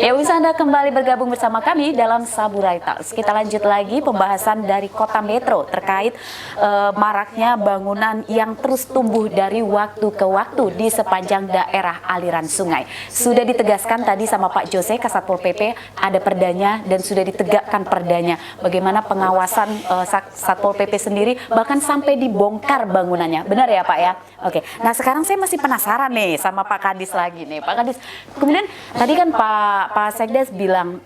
Ya, bisa Anda kembali bergabung bersama kami dalam Saburai Talks. Kita lanjut lagi pembahasan dari Kota Metro terkait maraknya bangunan yang terus tumbuh dari waktu ke waktu di sepanjang daerah aliran sungai. Sudah ditegaskan tadi sama Pak Jose, Kasatpol PP, ada perdanya dan sudah ditegakkan perdanya. Bagaimana pengawasan Satpol PP sendiri bahkan sampai dibongkar bangunannya. Benar ya Pak ya? Oke. Nah sekarang saya masih penasaran nih sama Pak Kadis lagi nih. Pak Kadis, kemudian tadi kan Pak Sekdes bilang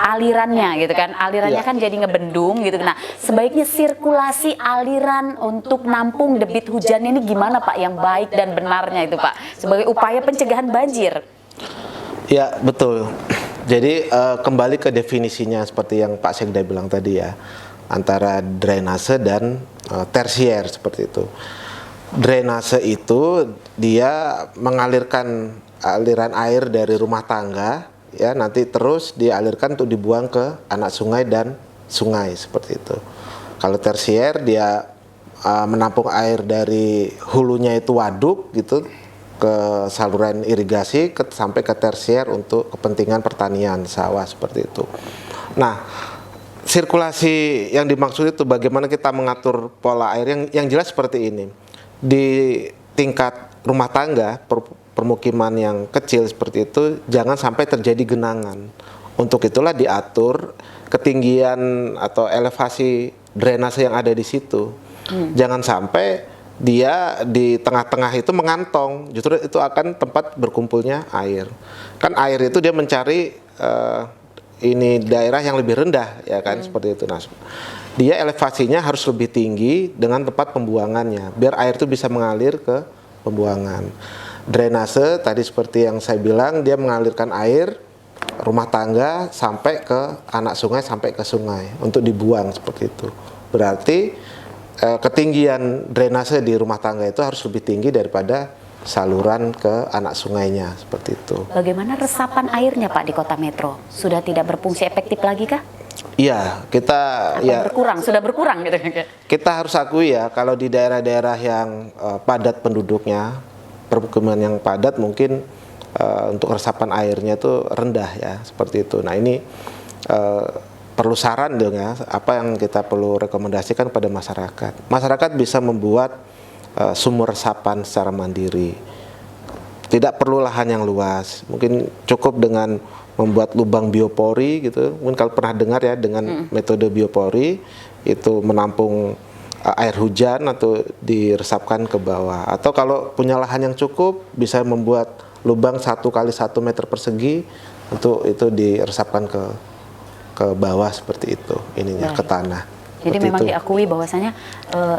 alirannya gitu kan, alirannya kan jadi ngebendung gitu. Nah, sebaiknya sirkulasi aliran untuk nampung debit hujan ini gimana Pak yang baik dan benarnya itu Pak, sebagai upaya pencegahan banjir? Ya betul. Jadi kembali ke definisinya seperti yang Pak Sekda bilang tadi ya, antara drainase dan tersier seperti itu. Drainase itu dia mengalirkan aliran air dari rumah tangga ya, nanti terus dialirkan untuk dibuang ke anak sungai dan sungai seperti itu. Kalau tersier dia menampung air dari hulunya itu waduk gitu ke saluran irigasi sampai ke tersier untuk kepentingan pertanian sawah seperti itu. Nah, sirkulasi yang dimaksud itu bagaimana kita mengatur pola air yang jelas seperti ini. Di tingkat rumah tangga, permukiman yang kecil seperti itu, jangan sampai terjadi genangan. Untuk itulah diatur ketinggian atau elevasi drainase yang ada di situ. Jangan sampai dia di tengah-tengah itu mengantong, justru itu akan tempat berkumpulnya air. Kan air itu dia mencari ini daerah yang lebih rendah, ya kan, seperti itu. Nah, dia elevasinya harus lebih tinggi dengan tempat pembuangannya, biar air itu bisa mengalir ke pembuangan. Drainase tadi seperti yang saya bilang, dia mengalirkan air rumah tangga sampai ke anak sungai, sampai ke sungai untuk dibuang seperti itu. Berarti ketinggian drainase di rumah tangga itu harus lebih tinggi daripada saluran ke anak sungainya seperti itu. Bagaimana resapan airnya Pak di Kota Metro? Sudah tidak berfungsi efektif lagi kah? Iya, kita sudah berkurang gitu. Kita harus akui ya, kalau di daerah-daerah yang padat penduduknya, permukiman yang padat mungkin untuk resapan airnya itu rendah ya, seperti itu. Nah, ini perlu saran dong ya, apa yang kita perlu rekomendasikan pada masyarakat. Masyarakat bisa membuat sumur resapan secara mandiri. Tidak perlu lahan yang luas, mungkin cukup dengan membuat lubang biopori gitu. Mungkin kalau pernah dengar ya, dengan metode biopori itu menampung air hujan atau diresapkan ke bawah. Atau kalau punya lahan yang cukup, bisa membuat lubang 1 kali 1 meter persegi untuk itu diresapkan ke bawah seperti itu, ininya ke tanah. Jadi memang diakui bahwasanya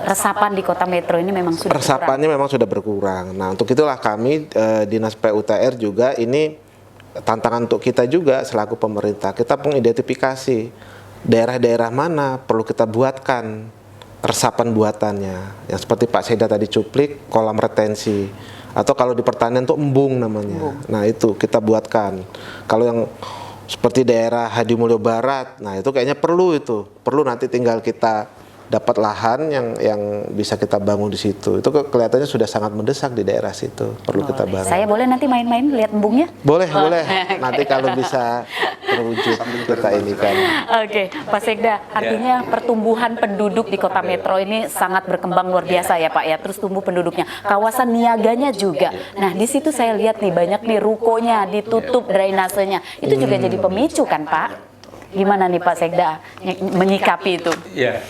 resapan di Kota Metro ini memang sudah resapannya memang sudah berkurang. Nah, untuk itulah kami Dinas PUTR juga ini tantangan untuk kita juga selaku pemerintah. Kita mengidentifikasi daerah-daerah mana perlu kita buatkan resapan buatannya. Yang seperti Pak Seda tadi cuplik, kolam retensi. Atau kalau di pertanian itu embung namanya. Nah, itu kita buatkan. Kalau yang seperti daerah Hadimulyo Barat, nah itu kayaknya perlu nanti tinggal kita dapat lahan yang bisa kita bangun di situ. Itu kelihatannya sudah sangat mendesak di daerah situ, perlu kita bangun. Saya boleh nanti main-main lihat embungnya? Boleh. Nanti kalau bisa terwujud kita ini kan. Oke, Pak Sekda, artinya pertumbuhan penduduk di Kota Metro ini sangat berkembang luar biasa ya Pak ya. Terus tumbuh penduduknya, kawasan niaganya juga. Nah, di situ saya lihat nih banyak nih rukonya ditutup drainasenya. Itu juga jadi pemicu kan Pak? Gimana nih Pak Sekda menyikapi itu? Ya,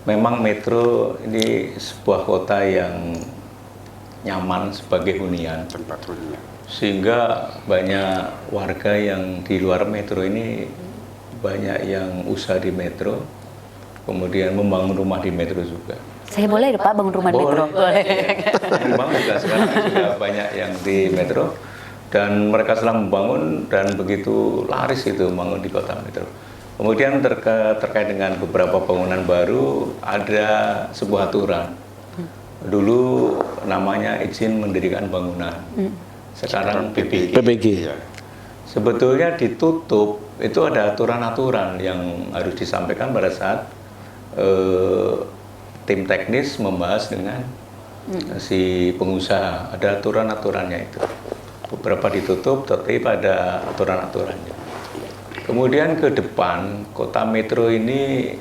memang Metro ini sebuah kota yang nyaman sebagai hunian. Tempat hunian. Sehingga banyak warga yang di luar Metro ini banyak yang usaha di Metro, kemudian membangun rumah di Metro juga. Saya boleh Pak bangun rumah di Metro? Boleh. Memang juga sekarang sudah banyak yang di Metro. Dan mereka sedang membangun dan begitu laris itu membangun di Kota Metro. Kemudian terkait dengan beberapa bangunan baru, ada sebuah aturan. Dulu namanya izin mendirikan bangunan, sekarang PBG. Sebetulnya ditutup, itu ada aturan-aturan yang harus disampaikan pada saat tim teknis membahas dengan si pengusaha. Ada aturan-aturannya itu. beberapa ditutup, tetapi ada aturan-aturannya. Kemudian ke depan, kota metro ini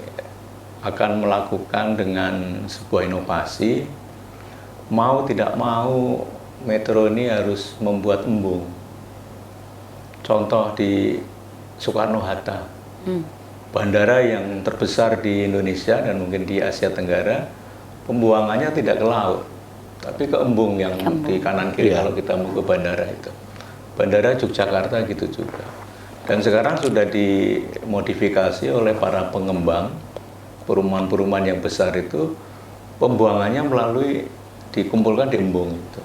akan melakukan dengan sebuah inovasi, mau tidak mau metro ini harus membuat embung. Contoh di Soekarno-Hatta, bandara yang terbesar di Indonesia dan mungkin di Asia Tenggara, pembuangannya tidak ke laut, tapi ke embung yang di kanan kiri kalau kita mau ke bandara itu. Bandara Yogyakarta gitu juga. Dan sekarang sudah dimodifikasi oleh para pengembang perumahan-perumahan yang besar itu, pembuangannya melalui dikumpulkan di embung itu.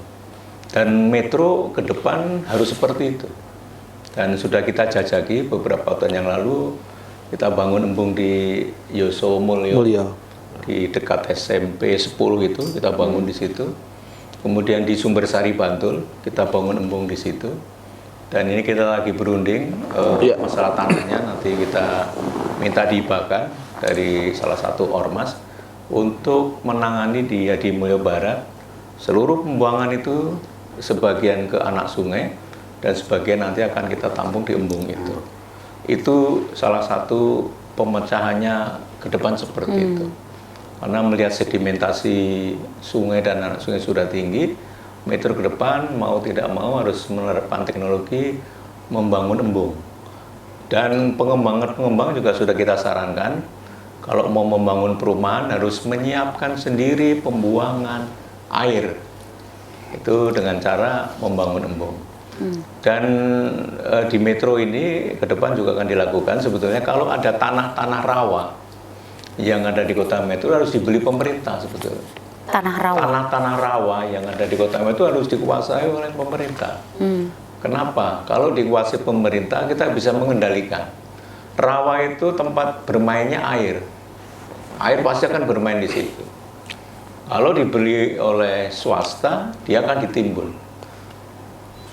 Dan metro ke depan harus seperti itu. Dan sudah kita jajaki beberapa tahun yang lalu, kita bangun embung di Yoso Mulyo. Di dekat SMP 10 itu kita bangun di situ. Kemudian di Sumbersari Bantul kita bangun embung di situ. Dan ini kita lagi berunding masalah tanahnya, nanti kita minta dihibahkan dari salah satu ormas untuk menangani di Hadimulyo Barat. Seluruh pembuangan itu sebagian ke anak sungai dan sebagian nanti akan kita tampung di embung itu. Itu salah satu pemecahannya ke depan seperti itu. Karena melihat sedimentasi sungai dan anak sungai sudah tinggi, metro ke depan mau tidak mau harus menerapkan teknologi membangun embung. Dan pengembang juga sudah kita sarankan, kalau mau membangun perumahan harus menyiapkan sendiri pembuangan air. Itu dengan cara membangun embung. Dan di metro ini ke depan juga akan dilakukan, sebetulnya kalau ada tanah-tanah rawa yang ada di kota metro harus dibeli pemerintah sebetulnya. Tanah-tanah rawa yang ada di kota metro harus dikuasai oleh pemerintah. Kenapa? Kalau dikuasai pemerintah kita bisa mengendalikan. Rawa itu tempat bermainnya air. Air pasti akan bermain di situ. Kalau dibeli oleh swasta, dia akan ditimbun.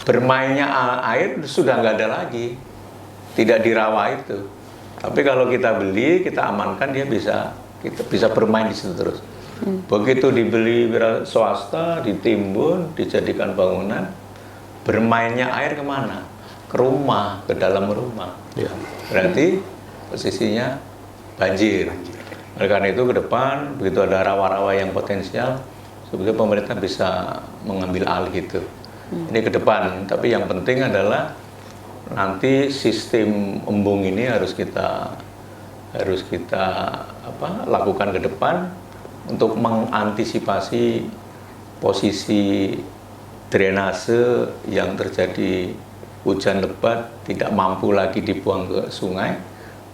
Bermainnya air sudah nggak ada lagi, tidak di rawa itu. Tapi kalau kita beli, kita amankan, dia kita bisa bermain di situ terus. Begitu dibeli swasta, ditimbun, dijadikan bangunan, bermainnya air kemana? Ke rumah, ke dalam rumah. Berarti posisinya banjir. Oleh karena itu ke depan, begitu ada rawa-rawa yang potensial, sebetulnya pemerintah bisa mengambil alih itu. Ini ke depan, tapi yang penting adalah nanti sistem embung ini harus kita lakukan ke depan untuk mengantisipasi posisi drainase yang terjadi hujan lebat tidak mampu lagi dibuang ke sungai,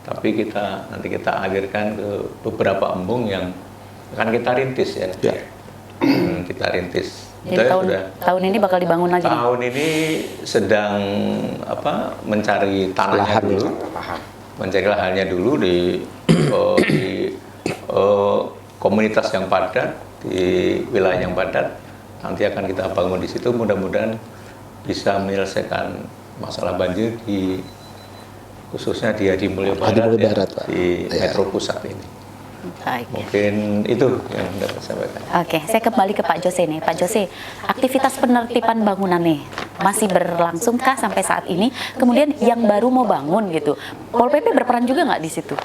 tapi nanti kita alirkan ke beberapa embung yang akan kita rintis ya. Kita rintis. Jadi tahun ini bakal dibangun lagi. Tahun ini sedang mencari tanahnya dulu, mencari lahannya dulu di komunitas yang padat, di wilayah yang padat. Nanti akan kita bangun di situ, mudah-mudahan bisa menyelesaikan masalah banjir khususnya di Hadimulyo Barat, di Metro Pusat ini. Baik. Mungkin itu yang dapat saya sampaikan. Oke, saya kembali ke Pak Jose nih. Pak Jose, aktivitas penertiban bangunan nih masih berlangsung kah sampai saat ini? Kemudian yang baru mau bangun gitu, Pol PP berperan juga nggak di situ?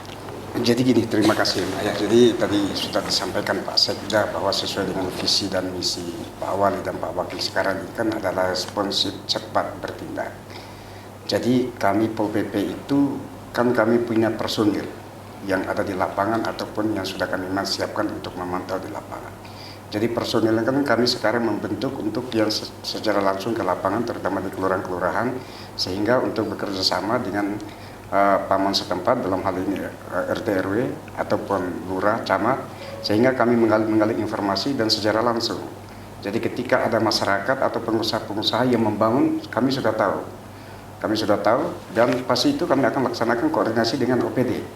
Jadi gini, terima kasih Mbak ya. Jadi tadi sudah disampaikan Pak Sekda bahwa sesuai dengan visi dan misi Pak Wali dan Pak Wakil sekarang ini kan adalah responsif, cepat bertindak. Jadi kami Pol PP itu kan kami punya personil yang ada di lapangan ataupun yang sudah kami siapkan untuk memantau di lapangan. Jadi personilnya kan kami sekarang membentuk untuk yang secara langsung ke lapangan, terutama di kelurahan-kelurahan, sehingga untuk bekerja sama dengan paman setempat, dalam hal ini RT RW ataupun lurah, camat, sehingga kami menggali informasi dan secara langsung. Jadi ketika ada masyarakat atau pengusaha-pengusaha yang membangun, kami sudah tahu. Kami sudah tahu dan pasti itu kami akan laksanakan koordinasi dengan OPD.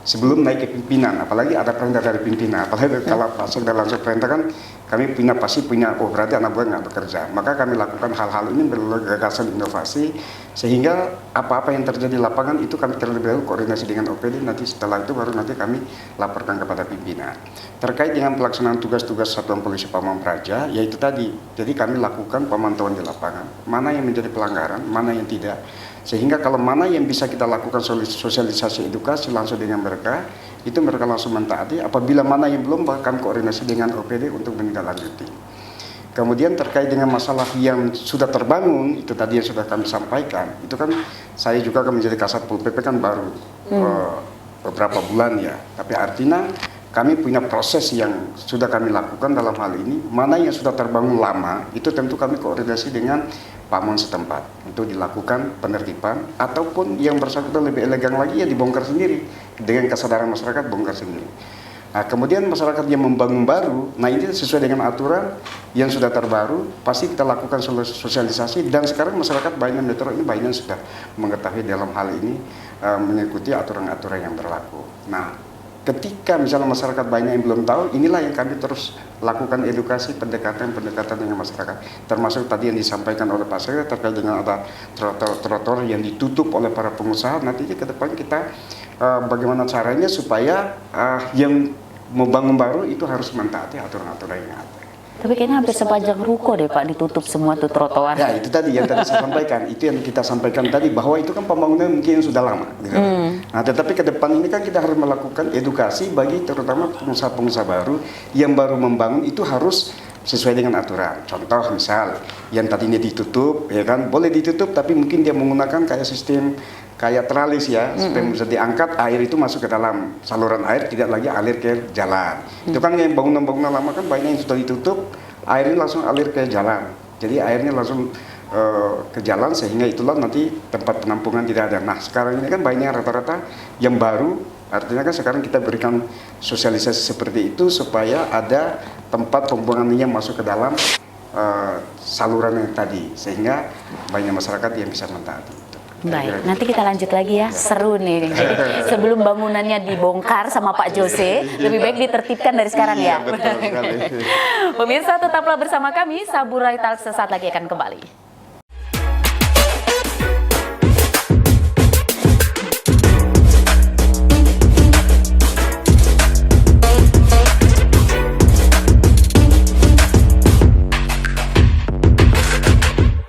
Sebelum naik ke pimpinan, apalagi ada perintah dari pimpinan, apalagi kalau Pak Sekda langsung perintahkan, kami pasti punya, oh berarti anak buah nggak bekerja. Maka kami lakukan hal-hal ini melalui gagasan inovasi, sehingga apa-apa yang terjadi di lapangan itu kami terlebih dahulu koordinasi dengan OPD, nanti setelah itu baru nanti kami laporkan kepada pimpinan. Terkait dengan pelaksanaan tugas-tugas Satuan Polisi Pamong Praja, yaitu tadi, jadi kami lakukan pemantauan di lapangan, mana yang menjadi pelanggaran, mana yang tidak. Sehingga kalau mana yang bisa kita lakukan sosialisasi edukasi langsung dengan mereka, itu mereka langsung mentaati. Apabila mana yang belum, bahkan koordinasi dengan OPD untuk menindaklanjuti. Kemudian terkait dengan masalah yang sudah terbangun, itu tadi yang sudah kami sampaikan, itu kan saya juga akan menjadi Kasat Pol PP kan baru beberapa bulan ya. Tapi artinya kami punya proses yang sudah kami lakukan dalam hal ini. Mana yang sudah terbangun lama, itu tentu kami koordinasi dengan Pamong setempat untuk dilakukan penertiban, ataupun yang bersangkutan lebih elegan lagi ya dibongkar sendiri dengan kesadaran masyarakat, bongkar sendiri. Nah, kemudian masyarakat yang membangun baru, nah ini sesuai dengan aturan yang sudah terbaru, pasti kita lakukan sosialisasi, dan sekarang masyarakat Bayan Metro ini banyak sudah mengetahui dalam hal ini, mengikuti aturan-aturan yang berlaku. Nah, ketika misalnya masyarakat banyak yang belum tahu, inilah yang kami terus lakukan edukasi, pendekatan dengan masyarakat. Termasuk tadi yang disampaikan oleh Pak Sekda terkait dengan ada trotoar yang ditutup oleh para pengusaha. Nantinya ke depan kita bagaimana caranya supaya yang mau bangun baru itu harus mentaati aturan-aturan yang ada. Tapi kayaknya hampir sepanjang ruko deh Pak, ditutup semua tuh trotoar. Ya itu tadi yang tadi saya sampaikan, itu yang kita sampaikan tadi, bahwa itu kan pembangunan mungkin sudah lama gitu. Nah tetapi ke depan ini kan kita harus melakukan edukasi bagi terutama pengusaha-pengusaha baru yang baru membangun, itu harus sesuai dengan aturan. Contoh misal yang tadinya ditutup, ya kan boleh ditutup, tapi mungkin dia menggunakan kayak sistem kayak teralis ya, supaya bisa diangkat, air itu masuk ke dalam saluran air, tidak lagi alir ke jalan. Itu kan yang bangunan-bangunan lama kan banyak yang sudah ditutup, airnya langsung alir ke jalan. Jadi airnya langsung ke jalan, sehingga itulah nanti tempat penampungan tidak ada. Nah sekarang ini kan banyak rata-rata yang baru, artinya kan sekarang kita berikan sosialisasi seperti itu supaya ada tempat pembuangan yang masuk ke dalam saluran yang tadi, sehingga banyak masyarakat yang bisa mentaati. Baik, nanti kita lanjut lagi ya, seru nih. Jadi sebelum bangunannya dibongkar sama Pak Jose, lebih baik ditertibkan dari sekarang ya. Betul sekali. Pemirsa tetaplah bersama kami, Saburai Talks sesaat lagi akan kembali.